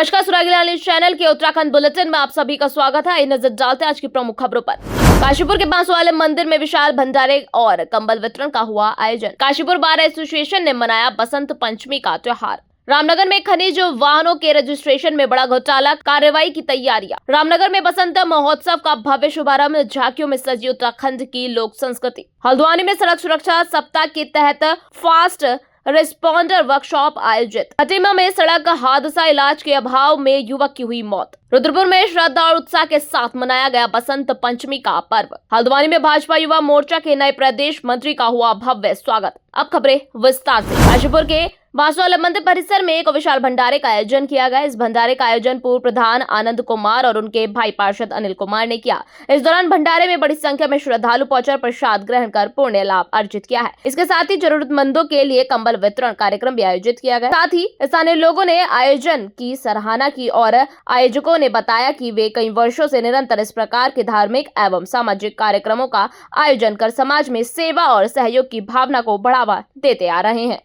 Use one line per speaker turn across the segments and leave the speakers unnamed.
नमस्कार, सुरागीला news channel के Uttarakhand bulletin में आप सभी का स्वागत है। नजर डालते हैं आज की प्रमुख खबरों पर। काशीपुर के बांसवाले मंदिर में विशाल भंडारे और कंबल वितरण का हुआ आयोजन। काशीपुर बार एसोसिएशन ने मनाया बसंत पंचमी का त्योहार। रामनगर में खनिज वाहनों के रजिस्ट्रेशन में बड़ा घोटाला, कार्रवाई की तैयारियां। रामनगर में बसंत महोत्सव का भव्य शुभारंभ, झांकियों में सजी उत्तराखंड की लोक संस्कृति। हल्द्वानी में सड़क सुरक्षा सप्ताह के तहत फास्ट रिस्पॉन्डर वर्कशॉप आयोजित। खटीमा में सड़क हादसा, इलाज के अभाव में युवक की हुई मौत। रुद्रपुर में श्रद्धा और उत्साह के साथ मनाया गया बसंत पंचमी का पर्व। हल्द्वानी में भाजपा युवा मोर्चा के नए प्रदेश मंत्री का हुआ भव्य स्वागत। अब खबरें विस्तार से। काशीपुर के बांसवाला मंदिर परिसर में एक विशाल भंडारे का आयोजन किया गया। इस भंडारे का आयोजन पूर्व प्रधान आनंद कुमार और उनके भाई पार्षद अनिल कुमार ने किया। इस दौरान भंडारे में बड़ी संख्या में श्रद्धालु पहुंचकर प्रसाद ग्रहण कर पुण्य लाभ अर्जित किया है। इसके साथ ही जरूरतमंदों के लिए कंबल वितरण कार्यक्रम भी आयोजित किया गया। साथ ही स्थानीय लोगों ने आयोजन की सराहना की और आयोजकों ने बताया कि वे कई वर्षों से निरंतर इस प्रकार के धार्मिक एवं सामाजिक कार्यक्रमों का आयोजन कर समाज में सेवा और सहयोग की भावना को बढ़ावा देते आ रहे हैं।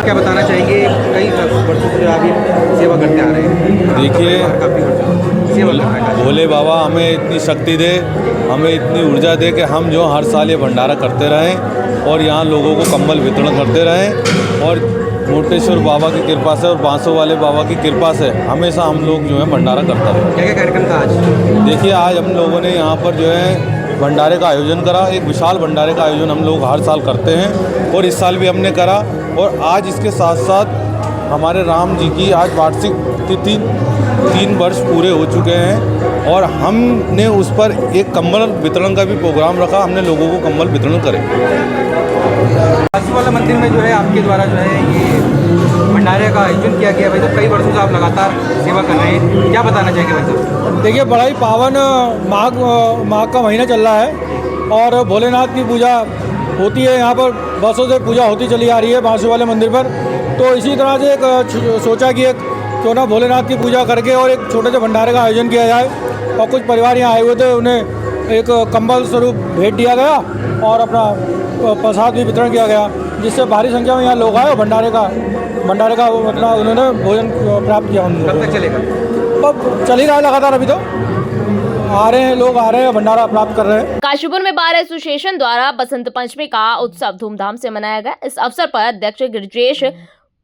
क्या बताना चाहेंगे? कई वर्षों से आप ये सेवा करते आ रहे हैं।
देखिए,
काफ़ी वर्षों सेवा कर रहे हैं।
भोले बाबा हमें इतनी शक्ति दे, हमें इतनी ऊर्जा दे कि हम जो हर साल ये भंडारा करते रहें और यहाँ लोगों को कंबल वितरण करते रहें। और मोटेश्वर बाबा की कृपा से और बांसों वाले बाबा की कृपा से हमेशा हम लोग जो है भंडारा करते रहें।
क्या क्या कार्यक्रम था आज?
देखिए, आज हम लोगों ने यहाँ पर जो है भंडारे का आयोजन करा। एक विशाल भंडारे का आयोजन हम लोग हर साल करते हैं और इस साल भी हमने करा। और आज इसके साथ साथ हमारे राम जी की आज वार्षिक तिथि 3 वर्ष पूरे हो चुके हैं और हमने उस पर एक कंबल वितरण का भी प्रोग्राम रखा। हमने लोगों को कंबल वितरण करे।
बांसवाला मंदिर में जो है आपके द्वारा जो है ये भंडारे का आयोजन किया गया। भाई तो कई वर्षों से आप लगातार सेवा कर रहे हैं, क्या बताना चाहेंगे भाई साहब?
देखिए, बड़ा ही पावन माघ का महीना चल रहा है और भोलेनाथ की पूजा होती है। यहाँ पर बरसों से पूजा होती चली आ रही है बांसवाले मंदिर पर। तो इसी तरह से एक सोचा कि एक क्यों ना भोलेनाथ की पूजा करके और एक छोटे से भंडारे का आयोजन किया जाए। और कुछ परिवार यहाँ आए हुए थे, उन्हें एक कंबल स्वरूप भेंट दिया गया और अपना प्रसाद भी वितरण किया गया, जिससे भारी संख्या में यहाँ लोग आए और भंडारे का मतलब उन्होंने भोजन प्राप्त किया।
कब तक चलेगा?
अब चल ही रहा है लगातार। अभी तो आ रहे हैं, लोग आ रहे हैं, भंडारा प्राप्त कर रहे हैं।
काशीपुर में बार एसोसिएशन द्वारा बसंत पंचमी का उत्सव धूमधाम से मनाया गया। इस अवसर पर अध्यक्ष गिरिजेश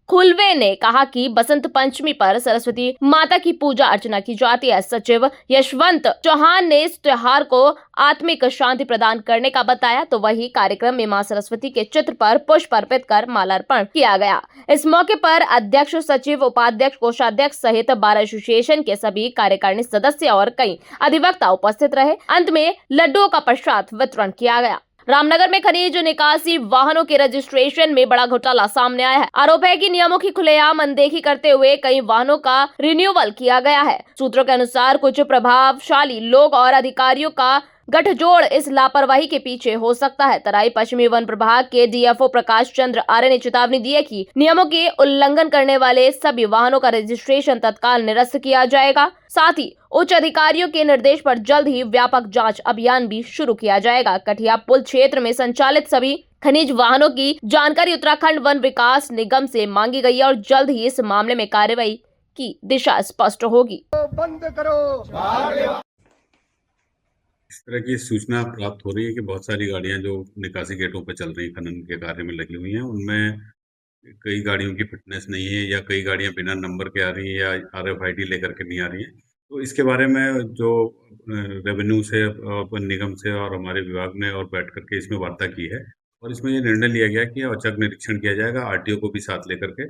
खुलवे ने कहा कि बसंत पंचमी पर सरस्वती माता की पूजा अर्चना की जाती है। सचिव यशवंत चौहान ने इस त्योहार को आत्मिक शांति प्रदान करने का बताया। तो वही कार्यक्रम में मां सरस्वती के चित्र पर पुष्प अर्पित कर मालार्पण किया गया। इस मौके पर अध्यक्ष, सचिव, उपाध्यक्ष, कोषाध्यक्ष सहित बार एसोसिएशन के सभी कार्यकारिणी सदस्य और कई अधिवक्ता उपस्थित रहे। अंत में लड्डुओं का प्रसाद वितरण किया गया। रामनगर में खनिज निकासी वाहनों के रजिस्ट्रेशन में बड़ा घोटाला सामने आया है। आरोप है कि नियमों की खुलेआम अनदेखी करते हुए कई वाहनों का रिन्यूअल किया गया है। सूत्रों के अनुसार कुछ प्रभावशाली लोग और अधिकारियों का गठजोड़ इस लापरवाही के पीछे हो सकता है। तराई पश्चिमी वन प्रभाग के डीएफओ प्रकाश चंद्र आर्य ने चेतावनी दी है कि नियमों के उल्लंघन करने वाले सभी वाहनों का रजिस्ट्रेशन तत्काल निरस्त किया जाएगा। साथ ही उच्च अधिकारियों के निर्देश पर जल्द ही व्यापक जांच अभियान भी शुरू किया जाएगा। कठिया पुल क्षेत्र में संचालित सभी खनिज वाहनों की जानकारी उत्तराखंड वन विकास निगम से मांगी गई है और जल्द ही इस मामले में कार्रवाई की दिशा स्पष्ट होगी।
बंद करो।
इस तरह की सूचना प्राप्त हो रही है कि बहुत सारी गाड़ियां जो निकासी गेटों पर चल रही खनन के कार्य में लगी हुई हैं, उनमें कई गाड़ियों की फिटनेस नहीं है या कई गाड़ियां बिना नंबर के आ रही हैं या RFID लेकर के नहीं आ रही हैं। तो इसके बारे में जो रेवेन्यू से और निगम से और हमारे विभाग ने और बैठ करके इसमें वार्ता की है और इसमें ये निर्णय लिया गया कि औचक निरीक्षण किया जाएगा। RTO को भी साथ लेकर के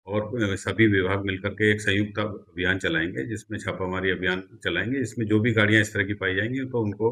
और सभी विभाग मिलकर के एक संयुक्त अभियान चलाएंगे, जिसमें छापामारी अभियान चलाएंगे। इसमें जो भी गाड़ियां इस तरह की पाई जाएंगी तो उनको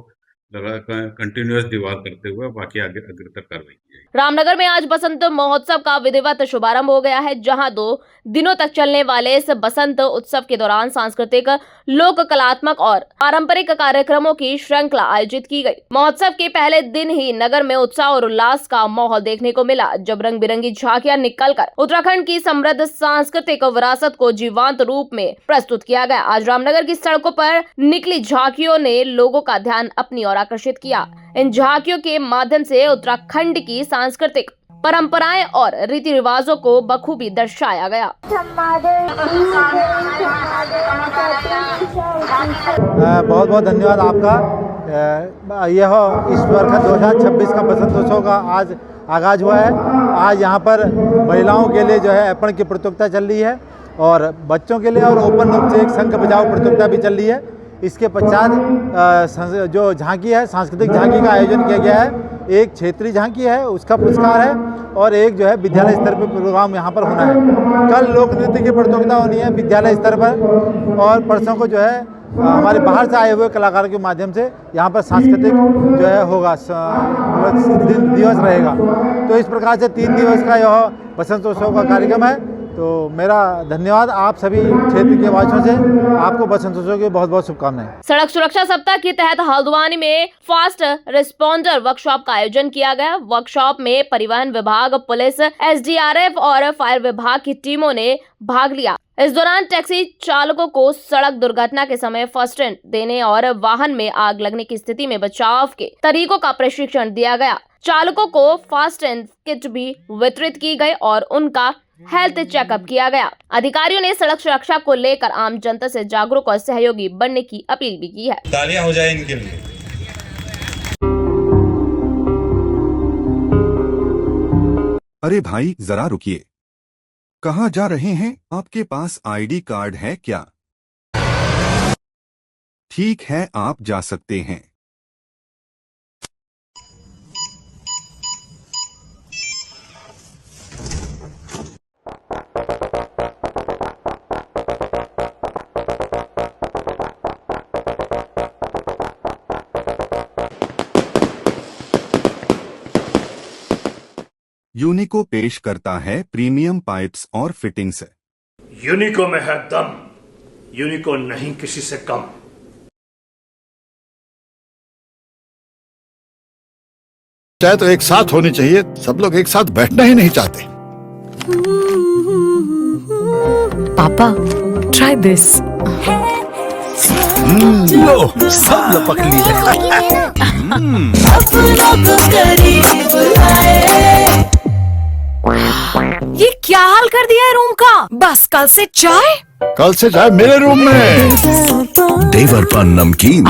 कंटिन्यूअस दीवार करते हुए बाकी आगे अग्रतर कार्रवाई की जाएगी।
रामनगर में आज बसंत महोत्सव का विधिवत शुभारंभ हो गया है, जहां 2 दिनों तक चलने वाले इस बसंत उत्सव के दौरान सांस्कृतिक, लोक कलात्मक और पारंपरिक कार्यक्रमों की श्रृंखला आयोजित की गई। महोत्सव के पहले दिन ही नगर में उत्साह और उल्लास का माहौल देखने को मिला, जब रंग बिरंगी झांकियां निकलकर उत्तराखंड की समृद्ध सांस्कृतिक विरासत को जीवंत रूप में प्रस्तुत किया गया। आज रामनगर की सड़कों पर निकली झांकियों ने लोगों का ध्यान अपनी ओर आकर्षित किया। इन झांकियों के माध्यम से उत्तराखंड की सांस्कृतिक परंपराएं और रीति रिवाजों को बखूबी दर्शाया गया।
बहुत बहुत धन्यवाद आपका। यह इस वर्ष 2026 का बसंत उत्सव का आज आगाज हुआ है। आज यहाँ पर महिलाओं के लिए जो है अर्पण की प्रतियोगिता चल रही है और बच्चों के लिए और ओपन रूप से एक शंख बजाओ प्रतियोगिता भी चल रही है। इसके पश्चात जो झांकी है, सांस्कृतिक झांकी का आयोजन किया गया है। एक क्षेत्रीय झांकी है, उसका पुरस्कार है, और एक जो है विद्यालय स्तर पर प्रोग्राम यहाँ पर होना है। कल लोक नृत्य की प्रतियोगिता होनी है विद्यालय स्तर पर, और परसों को जो है हमारे बाहर से आए हुए कलाकारों के माध्यम से यहाँ पर सांस्कृतिक जो है होगा, दिवस रहेगा। तो इस प्रकार से 3 दिवस का यह बसंत उत्सव का कार्यक्रम है। तो मेरा धन्यवाद आप सभी क्षेत्र के वासियों से। आपको बसंत उत्सव की बहुत बहुत शुभकामनाएं।
सड़क सुरक्षा सप्ताह के तहत हल्द्वानी में फास्ट रिस्पॉन्डर वर्कशॉप का आयोजन किया गया। वर्कशॉप में परिवहन विभाग, पुलिस, एसडीआरएफ और फायर विभाग की टीमों ने भाग लिया। इस दौरान टैक्सी चालकों को सड़क दुर्घटना के समय फर्स्ट एड देने और वाहन में आग लगने की स्थिति में बचाव के तरीकों का प्रशिक्षण दिया गया। चालकों को फास्ट एड किट भी वितरित की गई और उनका हेल्थ चेकअप किया गया। अधिकारियों ने सड़क सुरक्षा को लेकर आम जनता से जागरूक और सहयोगी बनने की अपील भी की है।
तालियां हो जाए इनके लिए।
अरे भाई जरा रुकिए, कहाँ जा रहे हैं? आपके पास आईडी कार्ड है क्या? ठीक है, आप जा सकते हैं। यूनिको पेश करता है प्रीमियम पाइप्स और फिटिंग्स।
यूनिको में है दम, यूनिको नहीं किसी से कम।
चाहे तो एक साथ होनी चाहिए, सब लोग एक साथ बैठना ही नहीं चाहते।
पापा, ट्राई दिस।
लो, सब लपक लिए।
ये क्या हाल कर दिया है रूम का? बस कल से चाय
मेरे रूम में। देवर पर नमकीन।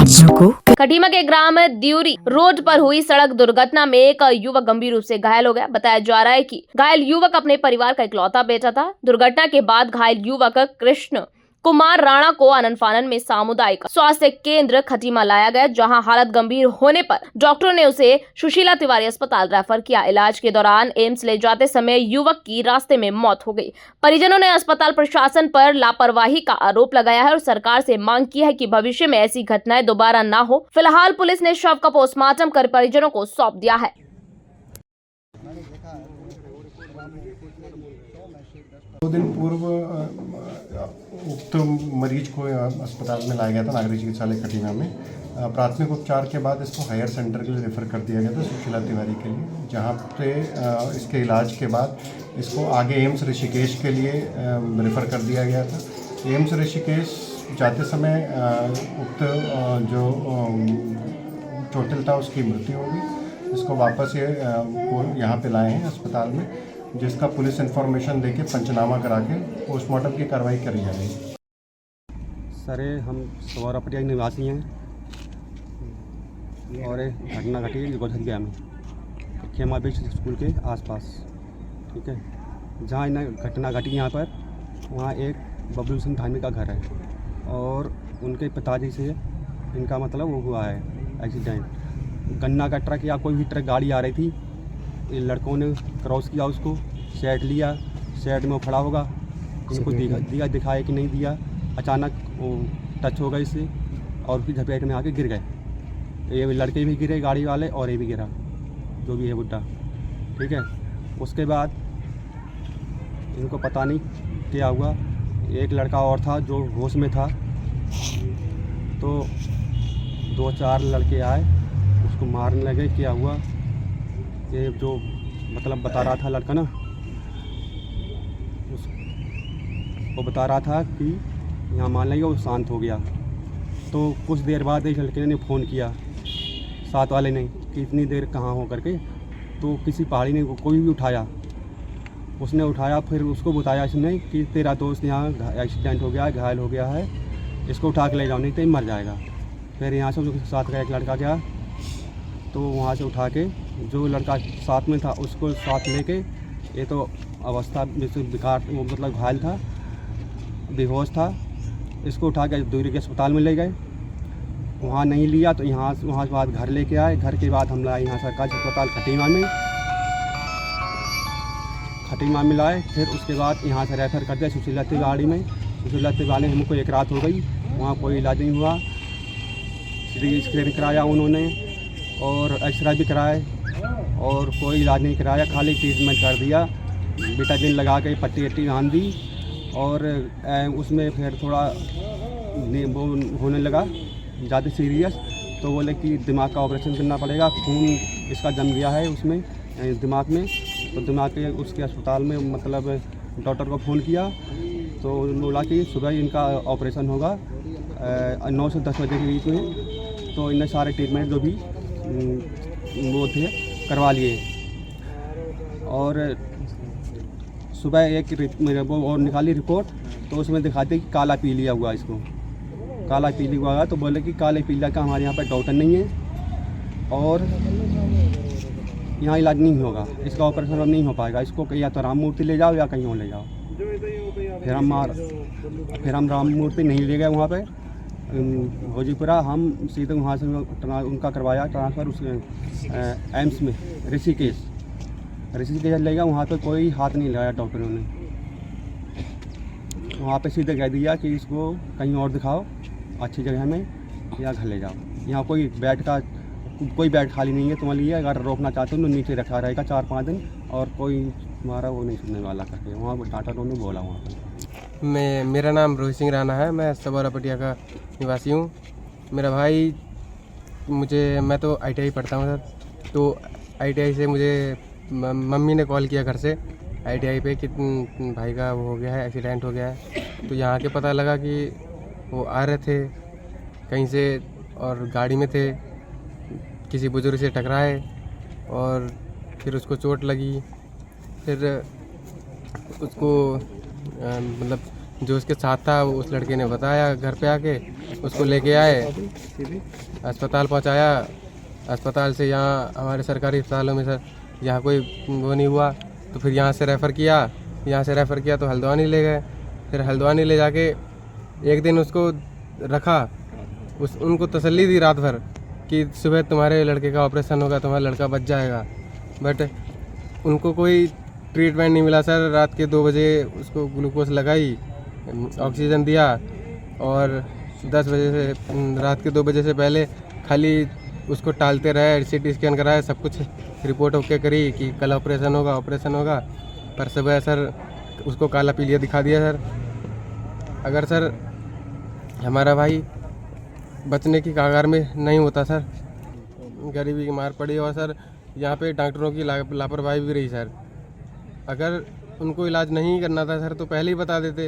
खटीमा के ग्राम द्यूरी रोड पर हुई सड़क दुर्घटना में एक युवक गंभीर रूप से घायल हो गया। बताया जा रहा है कि घायल युवक अपने परिवार का इकलौता बेटा था। दुर्घटना के बाद घायल युवक कृष्ण कुमार राणा को आनन फानन में सामुदायिक स्वास्थ्य केंद्र खटीमा लाया गया, जहां हालत गंभीर होने पर डॉक्टरों ने उसे सुशीला तिवारी अस्पताल रेफर किया। इलाज के दौरान एम्स ले जाते समय युवक की रास्ते में मौत हो गई। परिजनों ने अस्पताल प्रशासन पर लापरवाही का आरोप लगाया है और सरकार से मांग की है कि भविष्य में ऐसी घटनाएं दोबारा न हो। फिलहाल पुलिस ने शव का पोस्टमार्टम कर परिजनों को सौंप दिया है।
2 दिन पूर्व उक्त मरीज को अस्पताल में लाया गया था, नागरिक चिकित्सालय खटीमा में। प्राथमिक उपचार के बाद इसको हायर सेंटर के लिए रेफ़र कर दिया गया था, सुशीला तिवारी के लिए, जहाँ पे इसके इलाज के बाद इसको आगे एम्स ऋषिकेश के लिए रेफ़र कर दिया गया था। एम्स ऋषिकेश जाते समय उक्त जो चोटिल था उसकी मृत्यु हो गई। इसको वापस यहाँ पे लाए हैं अस्पताल में, जिसका पुलिस इन्फॉर्मेशन देके पंचनामा करा के पोस्टमार्टम की कार्रवाई करी जा रही है।
सर हम सौरापटिया निवासी हैं और घटना घटी है गोधरिया में, खेमा बीच स्कूल के आसपास, ठीक है। जहाँ इन्हें घटना घटी यहाँ पर, वहाँ एक बबलू सिंह धामी का घर है और उनके पिताजी से इनका मतलब वो हुआ है एक्सीडेंट। गन्ना का ट्रक या कोई भी ट्रक गाड़ी आ रही थी, लड़कों ने क्रॉस किया, उसको शेड लिया, शेड में वो खड़ा होगा, इनको दिखाया कि नहीं दिया, अचानक वो टच हो गया इससे और फिर झपेट में आके गिर गए। ये लड़के भी गिरे गाड़ी वाले और ये भी गिरा, जो भी है बुड्ढा, ठीक है। उसके बाद इनको पता नहीं क्या हुआ, एक लड़का और था जो होश में था, तो 2-4 लड़के आए, उसको मारने लगे। क्या हुआ, ये जो मतलब बता रहा था लड़का ना, वो बता रहा था कि यहाँ मान लेंगे वो शांत हो गया। तो कुछ देर बाद एक लड़के ने फ़ोन किया साथ वाले ने कि इतनी देर कहाँ हो करके, तो किसी पहाड़ी ने कोई भी उठाया, उसने उठाया, फिर उसको बताया इसने कि तेरा दोस्त यहाँ एक्सीडेंट हो गया है, घायल हो गया है, इसको उठा के ले जाओ नहीं तो मर जाएगा। फिर यहाँ से उसके साथ का एक लड़का गया, तो वहाँ से उठा के जो लड़का साथ में था उसको साथ लेके, ये तो अवस्था बेकार, वो मतलब घायल था, बेहोश था, इसको उठा के दूरी के अस्पताल में ले गए। वहाँ नहीं लिया तो वहाँ से बाद घर लेके आए। घर के बाद हम लाए यहाँ सरकारी अस्पताल खटीमा में लाए। फिर उसके बाद यहाँ से रेफर कर दिया सुशीलती गाड़ी में। सुशीलती वाले हमको एक रात हो गई, वहाँ कोई इलाज नहीं हुआ। सीटी स्कैन कराया उन्होंने और एक्सरे भी कराए और कोई इलाज नहीं कराया, खाली ट्रीटमेंट कर दिया, विटामिन लगा के पट्टी वट्टी बांध दी। और उसमें फिर थोड़ा वो होने लगा ज़्यादा सीरियस, तो बोले कि दिमाग का ऑपरेशन करना पड़ेगा, खून इसका जम गया है उसमें दिमाग में। तो दिमाग के उसके अस्पताल में मतलब डॉक्टर को फ़ोन किया तो बोला कि सुबह इनका ऑपरेशन होगा 9 से 10 बजे के बीच में। तो इन्हें सारे ट्रीटमेंट जो भी वो थे करवा लिए। और सुबह एक वो और निकाली रिपोर्ट, तो उसमें दिखाते कि काला पीलिया हुआ, इसको काला पीलिया हुआ। तो बोले कि काले पीलिया का हमारे यहाँ पर डॉक्टर नहीं है और यहाँ इलाज नहीं होगा, इसका ऑपरेशन अब नहीं हो पाएगा, इसको या तो राम मूर्ति ले जाओ या कहीं और ले जाओ। फिर हम राम मूर्ति नहीं ले गए वहाँ पे भोजीपुरा, हम सीधे वहाँ से उनका करवाया ट्रांसफ़र उस एम्स में ऋषिकेश ले गया। वहाँ पे कोई हाथ नहीं लगाया डॉक्टरों ने, वहाँ पे सीधे कह दिया कि इसको कहीं और दिखाओ अच्छी जगह में या घर ले जाओ, यहाँ कोई बेड खाली नहीं है तुम्हारे लिए, अगर रोकना चाहते हो तो नीचे रखा रहेगा 4-5 दिन, और कोई हमारा वो नहीं सुनने वाला करके वहाँ डॉक्टरों ने बोला। वहाँ पर
मेरा नाम रोहित सिंह राणा है, मैं सवारा पटिया का निवासी हूँ। मेरा भाई मैं तो ITI पढ़ता हूँ सर, तो ITI से मुझे मम्मी ने कॉल किया घर से ITI पे कि भाई का वो हो गया है, एक्सीडेंट हो गया है। तो यहाँ के पता लगा कि वो आ रहे थे कहीं से और गाड़ी में थे, किसी बुजुर्ग से टकराए और फिर उसको चोट लगी। फिर उसको मतलब जो उसके साथ था उस लड़के ने बताया, घर पे आके उसको लेके आए, अस्पताल पहुंचाया। अस्पताल से यहाँ हमारे सरकारी अस्पतालों में सर यहाँ कोई वो नहीं हुआ, तो फिर यहाँ से रेफ़र किया तो हल्द्वानी ले गए। फिर हल्द्वानी ले जाके एक दिन उसको रखा, उनको तसल्ली दी रात भर कि सुबह तुम्हारे लड़के का ऑपरेशन होगा, तुम्हारा लड़का बच जाएगा। बट उनको कोई ट्रीटमेंट नहीं मिला सर। रात के 2 बजे उसको ग्लूकोज लगाई, ऑक्सीजन दिया, और 10 बजे से रात के 2 बजे से पहले खाली उसको टालते रहे, CT स्कैन कराया, सब कुछ रिपोर्ट ओके करी कि कल ऑपरेशन होगा। पर सुबह सर उसको काला पीलिया दिखा दिया सर। अगर सर हमारा भाई बचने की कगार में नहीं होता सर, गरीबी की मार पड़ी, और सर यहाँ पे डॉक्टरों की लापरवाही भी रही सर। अगर उनको इलाज नहीं करना था सर तो पहले ही बता देते,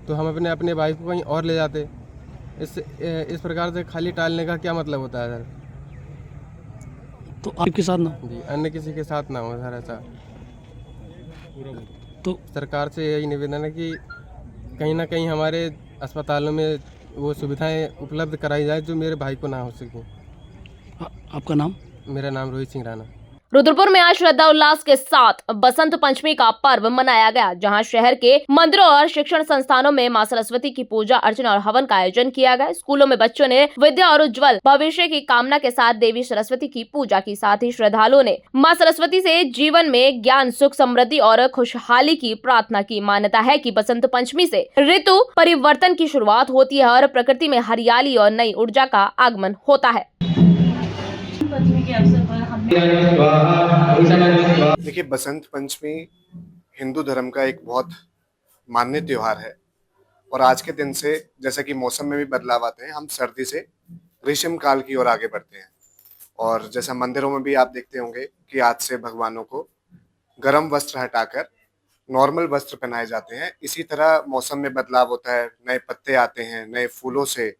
तो हम अपने भाई को कहीं और ले जाते। इस प्रकार से खाली टालने का क्या मतलब होता है सर?
तो आपके साथ ना
जी, अन्य किसी के साथ ना हो सर ऐसा।
तो
सरकार से यही निवेदन है कि कहीं ना कहीं हमारे अस्पतालों में वो सुविधाएं उपलब्ध कराई जाए जो मेरे भाई को ना हो सके।
आपका नाम?
मेरा नाम रोहित सिंह राणा।
रुद्रपुर में आज श्रद्धा उल्लास के साथ बसंत पंचमी का पर्व मनाया गया, जहां शहर के मंदिरों और शिक्षण संस्थानों में मां सरस्वती की पूजा अर्चना और हवन का आयोजन किया गया। स्कूलों में बच्चों ने विद्या और उज्जवल भविष्य की कामना के साथ देवी सरस्वती की पूजा की। साथ ही श्रद्धालुओं ने मां सरस्वती से जीवन में ज्ञान, सुख, समृद्धि और खुशहाली की प्रार्थना की। मान्यता है कि बसंत पंचमी से ऋतु परिवर्तन की शुरुआत होती है और प्रकृति में हरियाली और नई ऊर्जा का आगमन होता है।
पंचमी के अवसर पर हमने
देखिए, बसंत पंचमी हिंदू धर्म का एक बहुत मान्य त्योहार है और आज के दिन से जैसा कि मौसम में भी बदलाव आते हैं, हम सर्दी से ग्रीष्म काल की ओर आगे बढ़ते हैं। और जैसा मंदिरों में भी आप देखते होंगे कि आज से भगवानों को गर्म वस्त्र हटाकर नॉर्मल वस्त्र पहनाए जाते हैं। इसी तरह मौसम में बदलाव होता है, नए पत्ते आते हैं, नए फूलों से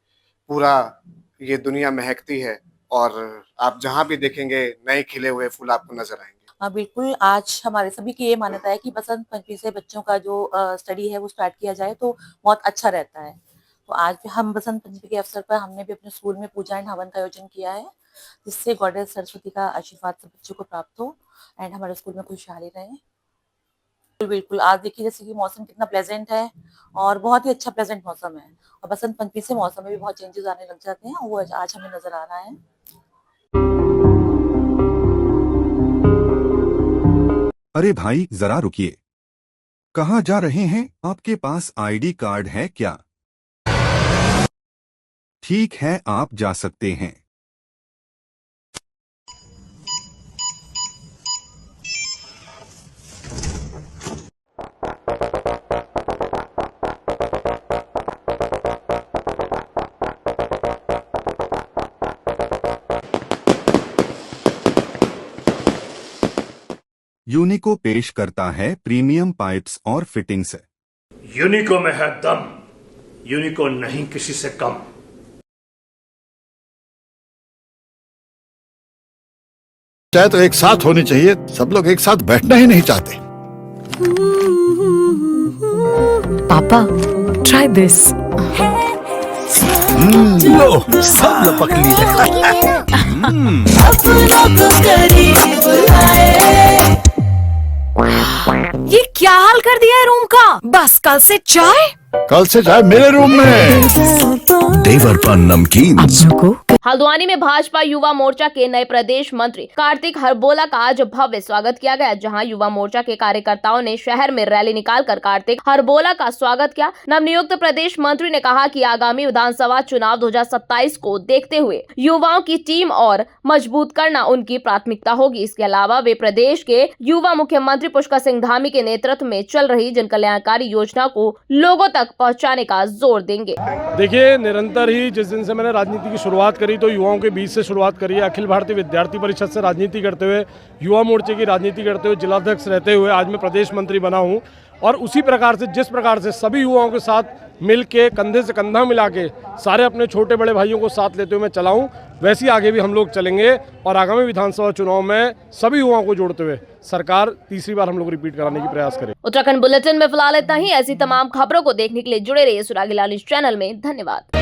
पूरा ये दुनिया महकती है और आप जहाँ भी देखेंगे नए खिले हुए फूल आपको नजर आएंगे।
हाँ बिल्कुल, आज हमारे सभी की ये मान्यता है कि बसंत पंचमी से बच्चों का जो स्टडी है वो स्टार्ट किया जाए तो बहुत अच्छा रहता है। तो आज हम बसंत पंचमी के अवसर पर हमने भी अपने स्कूल में पूजा एंड हवन का आयोजन किया है, जिससे गॉडेस सरस्वती का आशीर्वाद सब बच्चों को प्राप्त हो एंड हमारे स्कूल में खुशहाली रहे। बिल्कुल, आज देखिए जैसे कि मौसम कितना प्लेजेंट है और बहुत ही अच्छा प्लेजेंट मौसम है और बसंत पंचमी से मौसम में भी बहुत चेंजेस आने लग जाते हैं, वो आज हमें नजर आ रहा है।
अरे भाई जरा रुकिए, कहाँ जा रहे हैं? आपके पास आईडी कार्ड है क्या? ठीक है, आप जा सकते हैं। यूनिको पेश करता है प्रीमियम पाइप्स और फिटिंग्स।
यूनिको में है दम, यूनिको नहीं किसी से कम।
चाहे तो एक साथ होनी चाहिए, सब लोग एक साथ बैठना ही नहीं चाहते।
पापा ट्राई दिस।
लो सब लपक
ये क्या हाल कर दिया है रूम का? बस कल से चाय,
कल से चाय मेरे रूम में। देवर पान नमकीन।
हल्द्वानी में भाजपा युवा मोर्चा के नए प्रदेश मंत्री कार्तिक हरबोला का आज भव्य स्वागत किया गया, जहां युवा मोर्चा के कार्यकर्ताओं ने शहर में रैली निकालकर कार्तिक हरबोला का स्वागत किया। नवनियुक्त प्रदेश मंत्री ने कहा कि आगामी विधानसभा चुनाव 2027 को देखते हुए युवाओं की टीम और मजबूत करना उनकी प्राथमिकता होगी। इसके अलावा वे प्रदेश के युवा मुख्यमंत्री पुष्कर सिंह धामी के नेतृत्व में चल रही जन कल्याणकारी योजना को लोगों तक पहुँचाने का जोर देंगे।
देखिए, निरंतर ही जिस दिन से मैंने राजनीति की शुरुआत करी तो युवाओं के बीच से शुरुआत करी है। अखिल भारतीय विद्यार्थी परिषद से राजनीति करते हुए, युवा मोर्चे की राजनीति करते हुए, जिलाध्यक्ष रहते हुए आज मैं प्रदेश मंत्री बना हूं और उसी प्रकार से जिस प्रकार से सभी युवाओं के साथ मिल के कंधे से कंधा मिला के सारे अपने छोटे बड़े भाइयों को साथ लेते हुए मैं चला हूं, वैसे ही आगे भी हम लोग चलेंगे और आगामी विधानसभा चुनाव में सभी युवाओं को जोड़ते हुए सरकार तीसरी बार हम लोग रिपीट कराने की प्रयास करें।
उत्तराखंड बुलेटिन में फिलहाल इतना ही। ऐसी तमाम खबरों को देखने के लिए जुड़े रहिए सुरागी लाल न्यूज़ चैनल में। धन्यवाद।